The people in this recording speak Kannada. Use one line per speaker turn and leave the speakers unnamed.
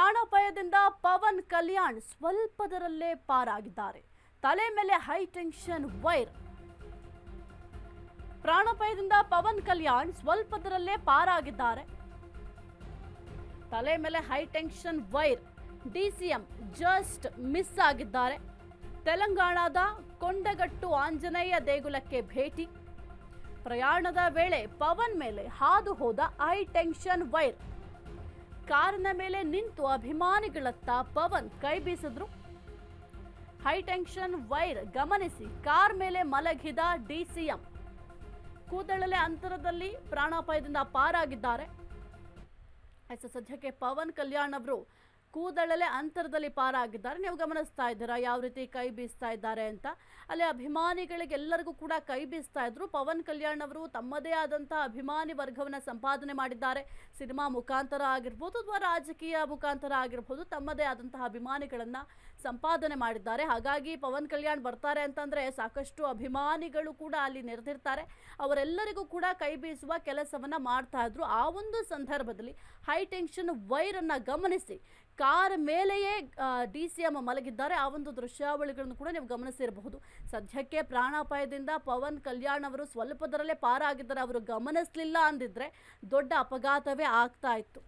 ಪ್ರಾಣಾಪಾಯದಿಂದ ಪವನ್ ಕಲ್ಯಾಣ್ ಸ್ವಲ್ಪದರಲ್ಲೇ ಪಾರಾಗಿದ್ದಾರೆ. ತಲೆ ಮೇಲೆ ಹೈ ಟೆನ್ಷನ್ ವೈರ್. ಪ್ರಾಣಾಪಾಯದಿಂದ ಪವನ್ ಕಲ್ಯಾಣ್ ಸ್ವಲ್ಪದರಲ್ಲೇ ಪಾರಾಗಿದ್ದಾರೆ. ತಲೆ ಮೇಲೆ high tension wire. DCM just miss ಆಗಿದ್ದಾರೆ. ತೆಲಂಗಾಣದ ಕೊಂಡಗಟ್ಟು ಆಂಜನೇಯ ದೇಗುಲಕ್ಕೆ ಭೇಟಿ. ಪ್ರಯಾಣದ ವೇಳೆ ಪವನ್ ಮೇಲೆ ಹಾದು ಹೋದ ಹೈ ಟೆನ್ಷನ್ ವೈರ್. ಕಾರಿನ ಮೇಲೆ ನಿಂತು ಅಭಿಮಾನಿಗಳತ್ತ ಪವನ್ ಕೈ ಬೀಸಿದ್ರು. ಹೈ ಟೆನ್ಷನ್ ವೈರ್ ಗಮನಿಸಿ ಕಾರ್ ಮೇಲೆ ಮಲಗಿದ ಡಿಸಿಎಂ ಕೂದಲೆಳೆ ಅಂತರದಲ್ಲಿ ಪ್ರಾಣಾಪಾಯದಿಂದ ಪಾರಾಗಿದ್ದಾರೆ. ಸದ್ಯಕ್ಕೆ ಪವನ್ ಕಲ್ಯಾಣ್ ಅವರು ಕೂದಲೆಳೆ ಅಂತರದಲ್ಲಿ ಪಾರಾಗಿದ್ದಾರೆ. ನೀವು ಗಮನಿಸ್ತಾ ಇದ್ದೀರಾ ಯಾವ ರೀತಿ ಕೈ ಬೀಸ್ತಾ ಇದ್ದಾರೆ ಅಂತ. ಅಲ್ಲಿ ಅಭಿಮಾನಿಗಳಿಗೆ ಎಲ್ಲರಿಗೂ ಕೂಡ ಕೈ ಬೀಸ್ತಾ ಇದ್ರು. ಪವನ್ ಕಲ್ಯಾಣ್ ಅವರು ತಮ್ಮದೇ ಆದಂತಹ ಅಭಿಮಾನಿ ವರ್ಗವನ್ನು ಸಂಪಾದನೆ ಮಾಡಿದ್ದಾರೆ. ಸಿನಿಮಾ ಮುಖಾಂತರ ಆಗಿರ್ಬೋದು ಅಥವಾ ರಾಜಕೀಯ ಮುಖಾಂತರ ಆಗಿರ್ಬೋದು, ತಮ್ಮದೇ ಆದಂತಹ ಅಭಿಮಾನಿಗಳನ್ನ ಸಂಪಾದನೆ ಮಾಡಿದ್ದಾರೆ. ಹಾಗಾಗಿ ಪವನ್ ಕಲ್ಯಾಣ್ ಬರ್ತಾರೆ ಅಂತಂದ್ರೆ ಸಾಕಷ್ಟು ಅಭಿಮಾನಿಗಳು ಕೂಡ ಅಲ್ಲಿ ನೆರೆದಿರ್ತಾರೆ. ಅವರೆಲ್ಲರಿಗೂ ಕೂಡ ಕೈ ಬೀಸುವ ಕೆಲಸವನ್ನ ಮಾಡ್ತಾ ಇದ್ರು. ಆ ಒಂದು ಸಂದರ್ಭದಲ್ಲಿ ಹೈ ಟೆನ್ಷನ್ ವೈರ್ ಅನ್ನ ಗಮನಿಸಿ ಕಾರ್ ಮೇಲೆಯೇ ಡಿಸಿಎಂ ಮಲಗಿದ್ದಾರೆ. ಆ ಒಂದು ದೃಶ್ಯಾವಳಿಗಳನ್ನು ಕೂಡ ನೀವು ಗಮನಿಸಿರಬಹುದು. ಸದ್ಯಕ್ಕೆ ಪ್ರಾಣಾಪಾಯದಿಂದ ಪವನ್ ಕಲ್ಯಾಣ್ ಅವರು ಸ್ವಲ್ಪದರಲ್ಲೇ ಪಾರಾಗಿದ್ದಾರೆ. ಅವರು ಗಮನಿಸಲಿಲ್ಲ ಅಂದಿದ್ರೆ ದೊಡ್ಡ ಅಪಘಾತವೇ ಆಗ್ತಾ ಇತ್ತು.